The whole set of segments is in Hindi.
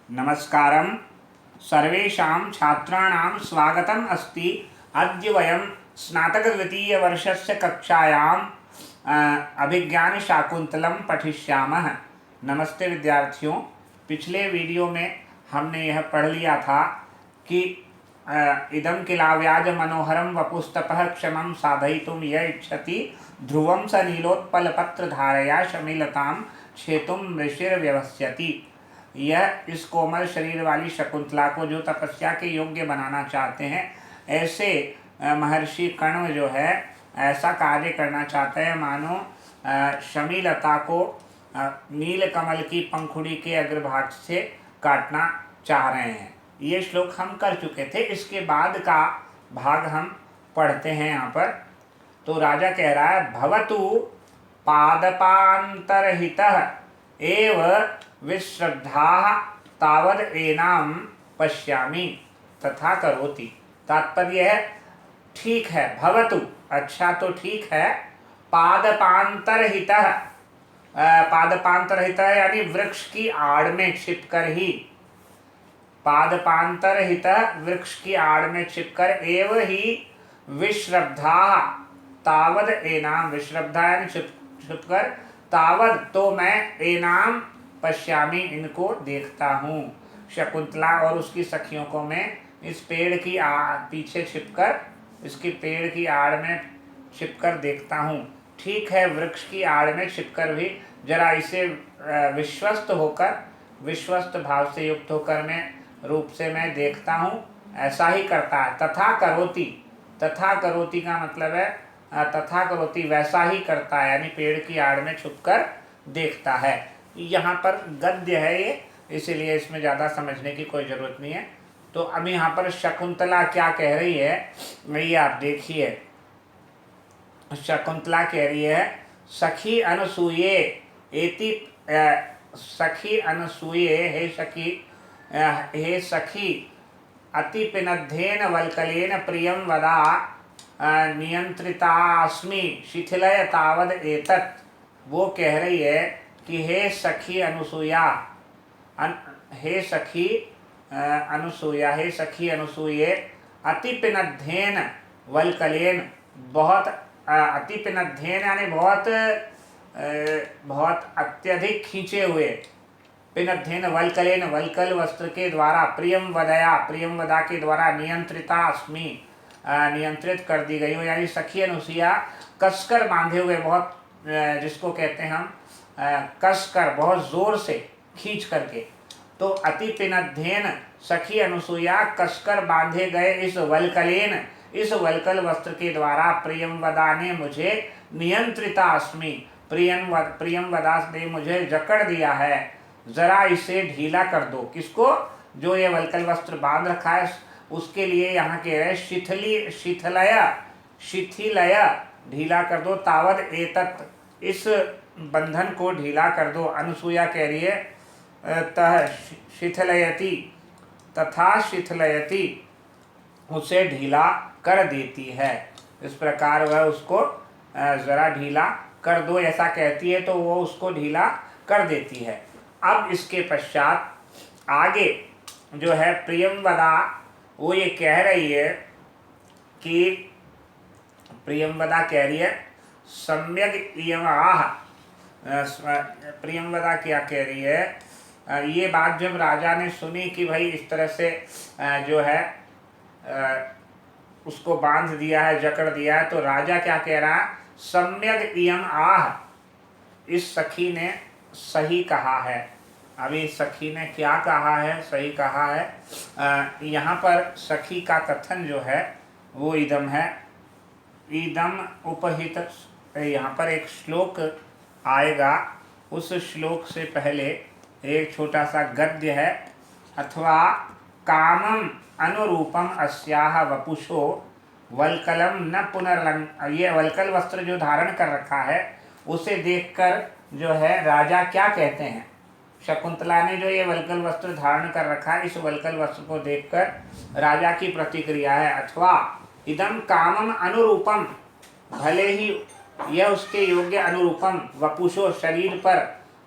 नमस्कारं सर्वेषां छात्राणां स्वागतम् अस्ति। अद्य वयं स्नातकद्वितीयवर्षस्य कक्षायां अभिज्ञानशाकुन्तलं पठिष्यामः। नमस्ते विद्यार्थियों, पिछले वीडियो में हमने यह पढ़ लिया था कि इदं किलाव्याज मनोहरं वपुस्तपः क्षमं साधयितुं य इच्छति ध्रुवं स नीलोत्पलपत्रधारया शमीलतां छेतुं मृषिर्व्यवस्यति। यह इस कोमल शरीर वाली शकुंतला को जो तपस्या के योग्य बनाना चाहते हैं, ऐसे महर्षि कण्व जो है ऐसा कार्य करना चाहते हैं मानो शमीलता को नील कमल की पंखुड़ी के अग्रभाग से काटना चाह रहे हैं। ये श्लोक हम कर चुके थे, इसके बाद का भाग हम पढ़ते हैं यहाँ पर। तो राजा कह रहा है, भवतु पादपांतरहितः एव विश्रद्धाः तावद एनाम पश्यामि तथा करोति। तात्पर्य है ठीक है, भवतु अच्छा तो ठीक है, पादपांतरहितः पादपांतरहितः यानी वृक्ष की आड़ में छिपकर ही, पादपांतरहितः वृक्ष की आड़ में छिपकर एव ही विश्रद्धाः तावद एनाम, विश्रद्धा यानी छिपकर, तावद तो मैं एनाम पश्यामी इनको देखता हूँ। शकुंतला और उसकी सखियों को मैं इस पेड़ की पीछे छिपकर, इसकी पेड़ की आड़ में छिपकर देखता हूँ। ठीक है, वृक्ष की आड़ में छिपकर भी जरा इसे विश्वस्त होकर, विश्वस्त भाव से युक्त होकर मैं रूप से मैं देखता हूँ, ऐसा ही करता है। तथा करोति, तथा करोति का मतलब है तथा करोति वैसा ही करता है, यानी पेड़ की आड़ में छुपकर देखता है। यहाँ पर गद्य है ये, इसीलिए इसमें ज़्यादा समझने की कोई ज़रूरत नहीं है। तो अब यहाँ पर शकुंतला क्या कह रही है, ये आप देखिए। शकुंतला कह रही है, सखी अनसूये एति, सखी अनसूये, हे सखी अति पिनद्धेन वल्कलेन प्रियं वदा नियंत्रितास्मि शिथिलय तावद एतत्। वो कह रही है कि हे सखी अनसूया, हे सखी अनसूया, हे सखी अनसूये अति पिनद्धेन वल्कलेन, बहुत अति पिनद्धेन यानी बहुत अत्यधिक खींचे हुए, पिनद्धेन वल्कलेन वल्कल वस्त्र के द्वारा, प्रियम वदया प्रियम वदा के द्वारा, नियंत्रिता अस्मि नियंत्रित कर दी गई हो, यानी सखी अनुसुईया कसकर बांधे हुए, बहुत जिसको कहते हैं हम कसकर, बहुत जोर से खींच करके। तो अति पिनद्धेन सखी अनुसुईया कसकर बांधे गए इस वल्कलेन, इस वल्कल वस्त्र के द्वारा, प्रियम वदा ने मुझे नियंत्रिता अस्मि, प्रियम वदा ने मुझे जकड़ दिया है, जरा इसे ढीला कर दो। किसको? जो ये वल्कल वस्त्र बांध रखा है उसके लिए यहाँ कह रहे शिथिलय ढीला कर दो, तावद एतत् इस बंधन को ढीला कर दो। अनुसूया कह रही है तह शिथिलयति, तथा शिथिलयति उसे ढीला कर देती है। इस प्रकार वह उसको जरा ढीला कर दो ऐसा कहती है, तो वो उसको ढीला कर देती है। अब इसके पश्चात आगे जो है प्रियंवदा, वो ये कह रही है कि प्रियंवदा कह रही है सम्यक इयमाह, प्रियंवदा क्या कह रही है, ये बात जब राजा ने सुनी कि भाई इस तरह से जो है उसको बांध दिया है, जकड़ दिया है, तो राजा क्या कह रहा है, सम्यक इयम आह, इस सखी ने सही कहा है। अभी सखी ने क्या कहा है, सही कहा है। यहाँ पर सखी का कथन जो है वो इदम है, इदम उपहित। यहाँ पर एक श्लोक आएगा, उस श्लोक से पहले एक छोटा सा गद्य है। अथवा कामम अनुरूपम अस्याह वपुषो वल्कलम न पुनर्लंग, ये वल्कल वस्त्र जो धारण कर रखा है उसे देखकर जो है राजा क्या कहते हैं, शकुंतला ने जो ये वल्कल वस्त्र धारण कर रखा है, इस वल्कल वस्त्र को देखकर राजा की प्रतिक्रिया है। अथवा इदम कामम अनुरूपम, भले ही यह उसके योग्य अनुरूपम, वपुषो शरीर पर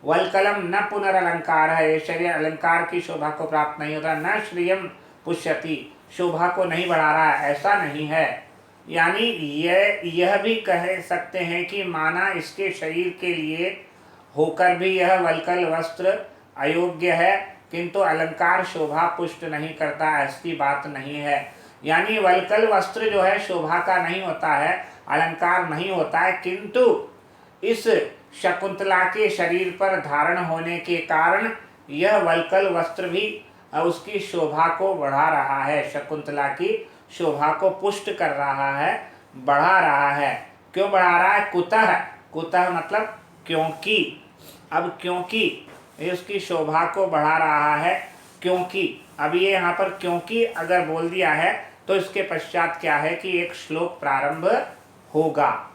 वल्कलम न पुनरलंकार है, ये शरीर अलंकार की शोभा को प्राप्त नहीं होता। न श्रियम पुष्यति, शोभा को नहीं बढ़ा रहा है, ऐसा नहीं है। यानी यह भी कह सकते हैं कि माना इसके शरीर के लिए होकर भी यह वल्कल वस्त्र अयोग्य है, किंतु अलंकार शोभा पुष्ट नहीं करता, ऐसी बात नहीं है। यानी वल्कल वस्त्र जो है शोभा का नहीं होता है, अलंकार नहीं होता है, किंतु इस शकुंतला के शरीर पर धारण होने के कारण यह वल्कल वस्त्र भी उसकी शोभा को बढ़ा रहा है, शकुंतला की शोभा को पुष्ट कर रहा है, बढ़ा रहा है। क्यों बढ़ा रहा है? कुतः, कुतः मतलब क्योंकि। अब क्योंकि ये उसकी शोभा को बढ़ा रहा है, क्योंकि अब ये यहाँ पर क्योंकि अगर बोल दिया है तो इसके पश्चात क्या है कि एक श्लोक प्रारंभ होगा।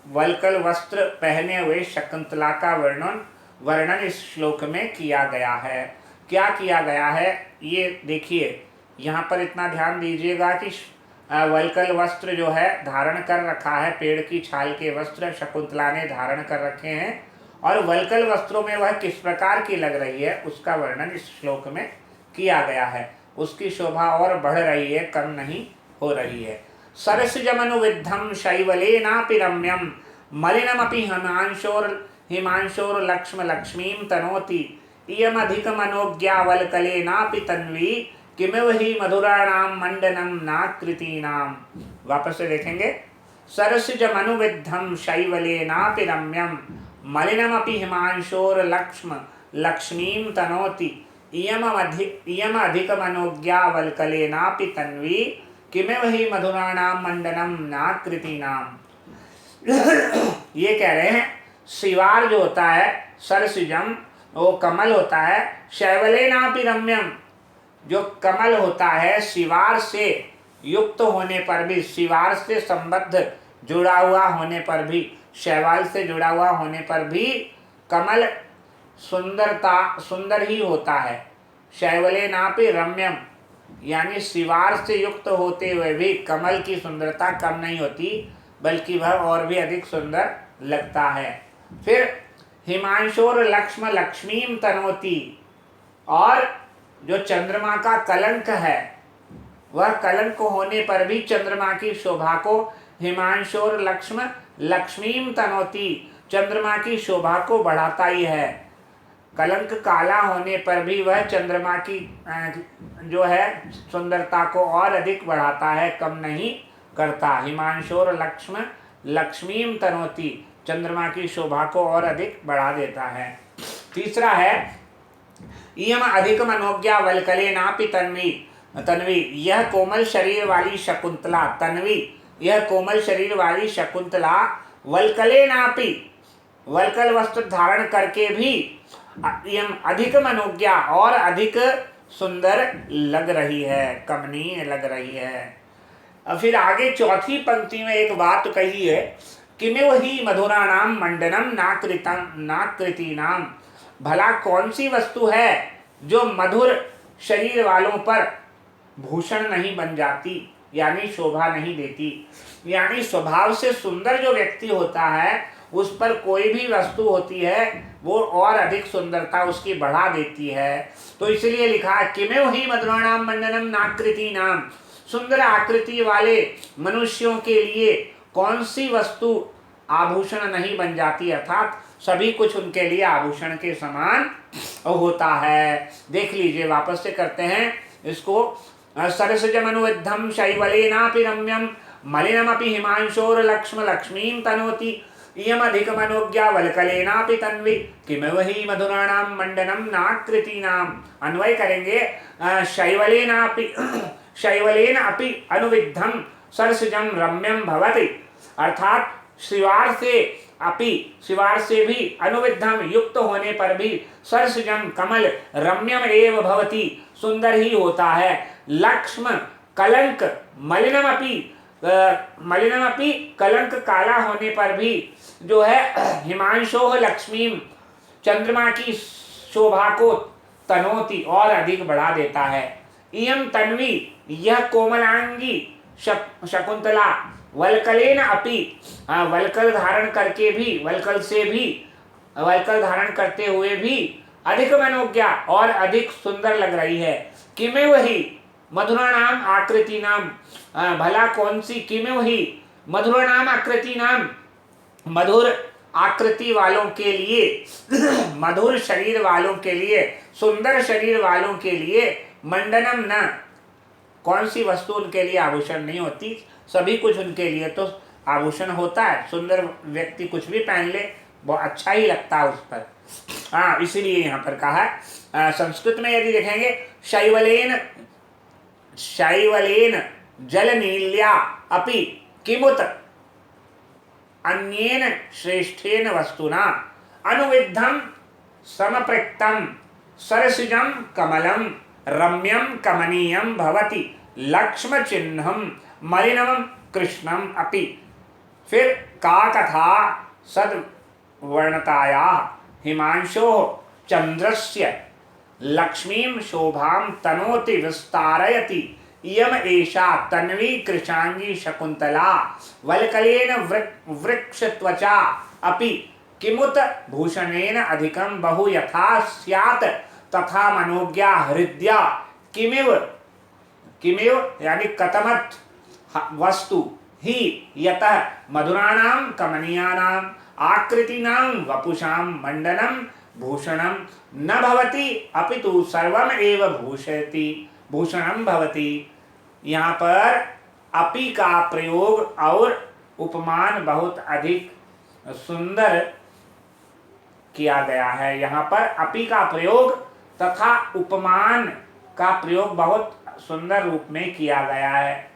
वल्कल वस्त्र पहने हुए शकुंतला का वर्णन इस श्लोक में किया गया है। क्या किया गया है ये देखिए, यहाँ पर इतना ध्यान दीजिएगा कि वल्कल वस्त्र जो है धारण कर रखा है, पेड़ की छाल के वस्त्र शकुंतला ने धारण कर रखे हैं, और वल्कल वस्त्रों में वह किस प्रकार की लग रही है उसका वर्णन इस श्लोक में किया गया है। उसकी शोभा और बढ़ रही है, कम नहीं हो रही है। सरसिजमनुविद्धं शैवलेनापि रम्यं मलिनमपि हिमांशोर लक्ष्म लक्ष्मीं तनोति इयमधिकमनोज्ञा वल्कलेनापि तन्वी किमिव हि मधुराणां मंडनं नाकृतीनां। वापस से देखेंगे। सरसिजमनुविद्धं शैवलेनापि रम्यं मलिनमपि हिमांशोर लक्ष्मीं तनोति इयमधिकमनोज्ञा वल्कलेनापि तन्वी किमेव हि मधुराणां मंडनम नाकृतीनां। ये कह रहे हैं शिवार जो होता है, सरसिजम वो कमल होता है, शैवलेनापि रम्यम जो कमल होता है, शिवार से युक्त होने पर भी, शिवार से संबद्ध जुड़ा हुआ होने पर भी, शैवाल से जुड़ा हुआ होने पर भी कमल सुंदर ही होता है। शैवलेनापि रम्यम यानी शिवार से युक्त होते हुए भी कमल की सुंदरता कम नहीं होती, बल्कि वह और भी अधिक सुंदर लगता है। फिर हिमांशोर लक्ष्म लक्ष्मीं तनोति, और जो चंद्रमा का कलंक है वह कलंक होने पर भी चंद्रमा की शोभा को हिमांशोर लक्ष्म लक्ष्मीं तनोति, चंद्रमा की शोभा को बढ़ाता ही है। कलंक काला होने पर भी वह चंद्रमा की जो है सुंदरता को और अधिक बढ़ाता है, कम नहीं करता। हिमांशोर लक्ष्म लक्ष्मीं तनोति, चंद्रमा की शोभा को और अधिक बढ़ा देता है। तीसरा है इयम अधिकम अनोज्ञा वल्कलेनापि तन्वी, यह कोमल शरीर वाली शकुंतला, तन्वी यह कोमल शरीर वाली शकुंतला वल्कलेनापि, वल्कल वस्त्र धारण करके भी इयम अधिकम अनोज्ञा और अधिक सुंदर लग रही है, कमनीय लग रही है। और फिर आगे चौथी पंक्ति में एक बात कही है, किमिव ही मधुराणाम मंडनम नाकृतीनाम, भला कौन सी वस्तु है जो मधुर शरीर वालों पर भूषण नहीं बन जाती, यानी शोभा नहीं देती। यानी स्वभाव से सुंदर जो व्यक्ति होता है उस पर कोई भी वस्तु होती है वो और अधिक सुंदरता उसकी बढ़ा देती है। तो इसलिए लिखा है किमेव ही मधुराणाम मंडनम नाकृतीनाम, सुंदर आकृति वाले मनुष्यों के लिए कौन सी वस्तु आभूषण नहीं बन जाती, अर्थात सभी कुछ उनके लिए आभूषण के समान होता है। देख लीजिए, वापस से करते हैं इसको। सरसजमनुविद्धं शैवलेनापि रम्यं मलिनमपि हिमांशोर लक्ष्मीं तनोति इयमधिकमनोज्ञा वल्कलेनापि तन्वी किमिव हि मधुराणां मंडनं नाकृतीनाम्। अन्वय करेंगे शैवलेन अपि अनुविद्धं सरसिजं रम्यं भवति, अर्थात शिवार से भी अनुविद्धम युक्त होने पर भी सरसिजम कमल रम्यम एव भवति, सुंदर ही होता है। लक्ष्म कलंक मलिनमपि कलंक काला होने पर भी जो है हिमांशोह लक्ष्मी, चंद्रमा की शोभा को तनोति और अधिक बढ़ा देता है। इयम तन्वी यह कोमलांगी शकुंतला वल्कलेन अपि, वल्कल धारण करके भी, वल्कल से भी वल्कल धारण करते हुए भी अधिक मनोज्ञा और अधिक सुंदर लग रही है। किमे वही मधुरा नाम आकृति नाम, भला कौन सी किमे वही मधुरा नाम आकृति नाम, मधुर आकृति वालों के लिए मधुर शरीर वालों के लिए, सुंदर शरीर वालों के लिए, मंडनम न, कौन सी वस्तु उनके लिए आभूषण नहीं होती, सभी कुछ उनके लिए तो आभूषण होता है। सुंदर व्यक्ति कुछ भी पहन ले बहुत अच्छा ही लगता है उस पर। हाँ, इसीलिए यहाँ पर कहा है। संस्कृत में यदि देखेंगे, शैवलेन शैवलेन जल नील्या अपि किमुत अन्येन श्रेष्ठेन वस्तुना अनुविद्धम समपृक्तम सरसिजम कमलम रम्यम कमनीयम भवति लक्ष्म चिन्हम मलिनम कृष्णम अपि। फिर का कथा सद्वर्णताया हिमांशो चंद्रस्य लक्ष्मीं शोभां तनोति विस्तारयति इयम एषा तन्वी कृशांगी शकुंतला वल्कलेन वृक्ष त्वचा अपि किमुत भूषणेन अधिकं बहु यथा स्यात् तथा मनोज्ञा हृदया किमिव किमिव यानी कतमत वस्तु ही यतः मधुराणां कमनीयानां आकृतीनां वपुषां मंडनं भूषणं न भवति अपितु सर्वम एव भूषणं भवति। यहाँ पर अपि का प्रयोग और उपमान बहुत अधिक सुंदर किया गया है। यहाँ पर अपि का प्रयोग तथा उपमान का प्रयोग बहुत सुंदर रूप में किया गया है।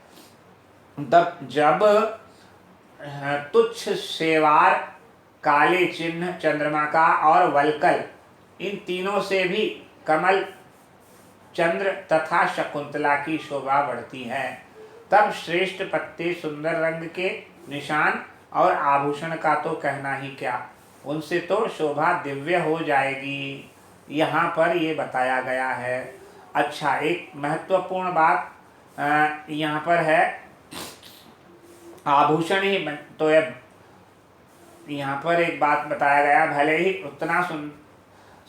जब तुच्छ शेवार, काले चिन्ह चंद्रमा का और वल्कल, इन तीनों से भी कमल, चंद्र तथा शकुंतला की शोभा बढ़ती है, तब श्रेष्ठ पत्ते, सुंदर रंग के निशान और आभूषण का तो कहना ही क्या, उनसे तो शोभा दिव्य हो जाएगी। यहाँ पर ये बताया गया है। अच्छा, एक महत्वपूर्ण बात यहाँ पर है, आभूषण ही तो यहाँ पर एक बात बताया गया, भले ही उतना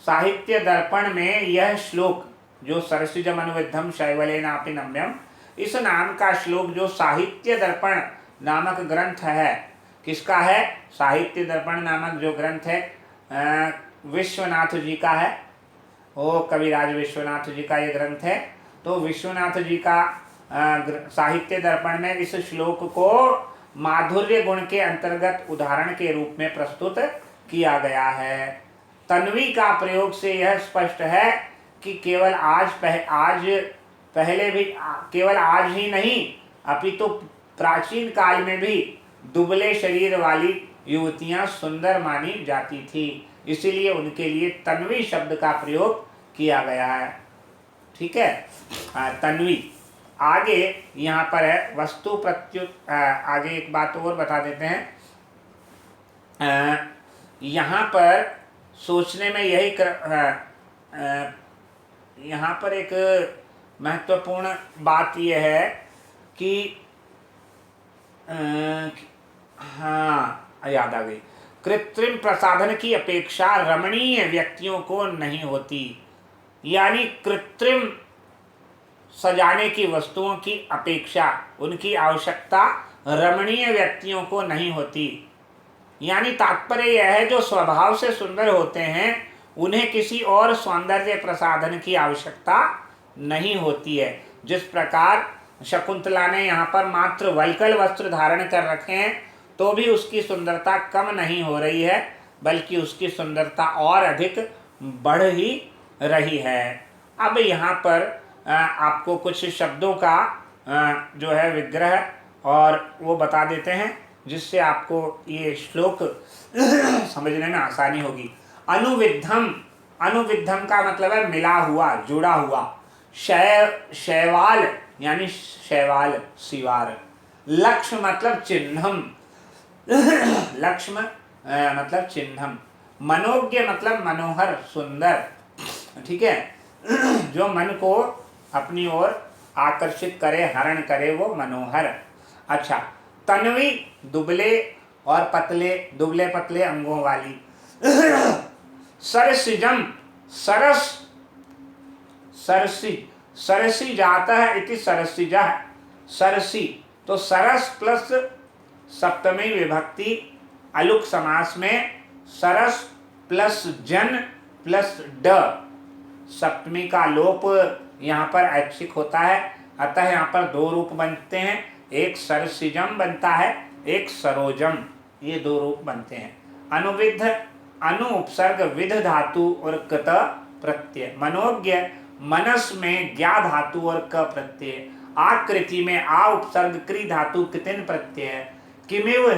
साहित्य दर्पण में यह श्लोक जो सरसिजम अनुविद्धम शैवलेनापि नम्यम, इस नाम का श्लोक जो साहित्य दर्पण नामक ग्रंथ है, किसका है? साहित्य दर्पण नामक जो ग्रंथ है विश्वनाथ जी का है, वो कविराज विश्वनाथ जी का ये ग्रंथ है। तो विश्वनाथ जी का साहित्य दर्पण में इस श्लोक को माधुर्य गुण के अंतर्गत उदाहरण के रूप में प्रस्तुत किया गया है। तन्वी का प्रयोग से यह स्पष्ट है कि केवल केवल आज ही नहीं अपितु प्राचीन काल में भी दुबले शरीर वाली युवतियां सुंदर मानी जाती थी, इसीलिए उनके लिए तन्वी शब्द का प्रयोग किया गया है। ठीक है, तन्वी। आगे यहाँ पर है वस्तु प्रत्युत। आगे एक बात और बता देते हैं, यहाँ पर सोचने में यही यहाँ पर एक महत्वपूर्ण बात यह है कि हाँ, याद आ गई, कृत्रिम प्रसाधन की अपेक्षा रमणीय व्यक्तियों को नहीं होती, यानी कृत्रिम सजाने की वस्तुओं की अपेक्षा उनकी आवश्यकता रमणीय व्यक्तियों को नहीं होती। यानी तात्पर्य यह है, जो स्वभाव से सुंदर होते हैं उन्हें किसी और सौंदर्य प्रसाधन की आवश्यकता नहीं होती है। जिस प्रकार शकुंतला ने यहाँ पर मात्र वल्कल वस्त्र धारण कर रखे हैं तो भी उसकी सुंदरता कम नहीं हो रही है, बल्कि उसकी सुंदरता और अधिक बढ़ ही रही है। अब यहाँ पर आपको कुछ शब्दों का जो है विग्रह और वो बता देते हैं, जिससे आपको ये श्लोक समझने में आसानी होगी। अनुविद्धम, अनुविद्धम का मतलब है मिला हुआ, जुड़ा हुआ। शैवाल यानी शैवाल, सिवार। लक्ष्म मतलब चिन्हम, लक्ष्म मतलब चिन्हम। मनोज्ञ मतलब मनोहर, सुंदर। ठीक है, जो मन को अपनी ओर आकर्षित करे, हरण करे, वो मनोहर। अच्छा, तन्वी दुबले और पतले, दुबले पतले अंगों वाली। सरसिजम, सरस, सरसी, सरसी जाता है इति सरसिजा, सरसी। तो सरस प्लस सप्तमी विभक्ति अलुक समास में सरस प्लस जन प्लस ड, सप्तमी का लोप यहाँ पर ऐच्छिक होता है, अतः यहाँ पर दो रूप बनते हैं, एक सरसिजम बनता है, एक सरोजम, ये दो रूप बनते हैं। अनुविध, अनु उपसर्ग विध धातु और कत प्रत्यय, मनोज्ञ मनस में ज्ञा धातु और क प्रत्यय, आकृति में आ उपसर्ग क्री धातु कितिन प्रत्यय, किमेव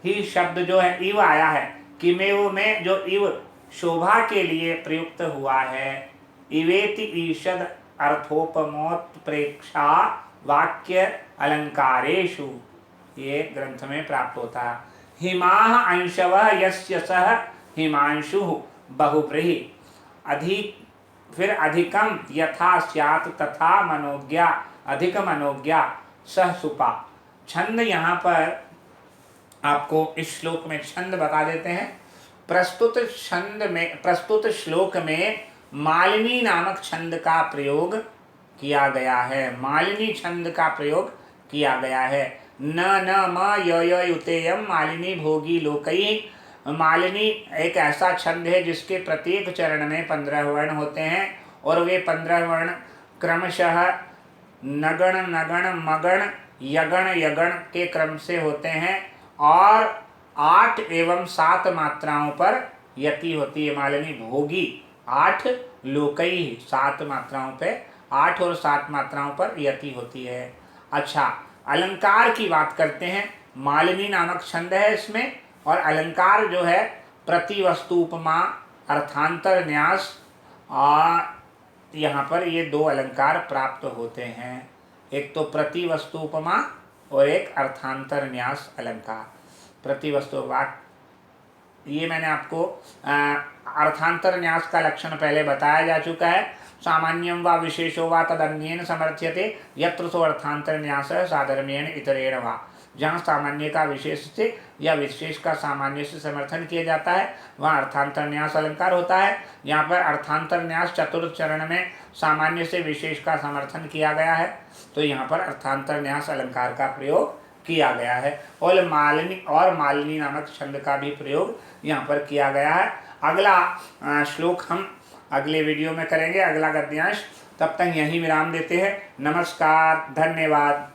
ही शब्द जो है इव आया है, किमेव में जो इव शोभा के लिए प्रयुक्त हुआ है, इवेति ईषद अर्थोपमोत्प्रेक्षा वाक्य अलंकारेषु, ये ग्रंथ में प्राप्त होता है। हिमाः अंशवः यस्य सः हिमांशु बहुव्रीहि, अधिक, फिर अधिकम यथा स्यात् तथा मनोज्ञा, अधिक मनोज्ञा सह सुपा। छंद यहाँ पर आपको इस श्लोक में छंद बता देते हैं। प्रस्तुत छंद में, प्रस्तुत श्लोक में मालिनी नामक छंद का प्रयोग किया गया है, मालिनी छंद का प्रयोग किया गया है। न न म य युतेयम मालिनी भोगी लोकई, मालिनी एक ऐसा छंद है जिसके प्रत्येक चरण में 15 वर्ण होते हैं और वे 15 वर्ण क्रमशः नगण नगण मगण यगण यगण के क्रम से होते हैं और 8 एवं 7 मात्राओं पर यति होती है। मालिनी भोगी 8, लोकई 7 मात्राओं पे, 8 और 7 मात्राओं पर यति होती है। अच्छा, अलंकार की बात करते हैं। मालिनी नामक छंद है इसमें, और अलंकार जो है प्रति वस्तु उपमा अर्थांतर न्यास, और यहाँ पर ये दो अलंकार प्राप्त होते हैं, एक तो प्रति वस्तु उपमा और एक अर्थांतर न्यास अलंकार। प्रति वस्तु वाक्य, ये मैंने आपको अर्थांतर न्यास का लक्षण पहले बताया जा चुका है। सामान्यम वा विशेषो वा तदन्येन समर्थ्यते यत्र सो अर्थांतर न्यास साधर्म्येन इतरेण वा, जहाँ सामान्य का विशेष से या विशेष का सामान्य से समर्थन किया जाता है वहाँ अर्थांतर न्यास अलंकार होता है। यहाँ पर अर्थांतर न्यास चतुर्थ चरण में सामान्य से विशेष का समर्थन किया गया है, तो यहाँ पर अर्थांतर न्यास अलंकार का प्रयोग किया गया है। और मालिनी नामक छंद का भी प्रयोग यहाँ पर किया गया है। अगला श्लोक हम अगले वीडियो में करेंगे, अगला गद्यांश। तब तक यहीं विराम देते हैं। नमस्कार, धन्यवाद।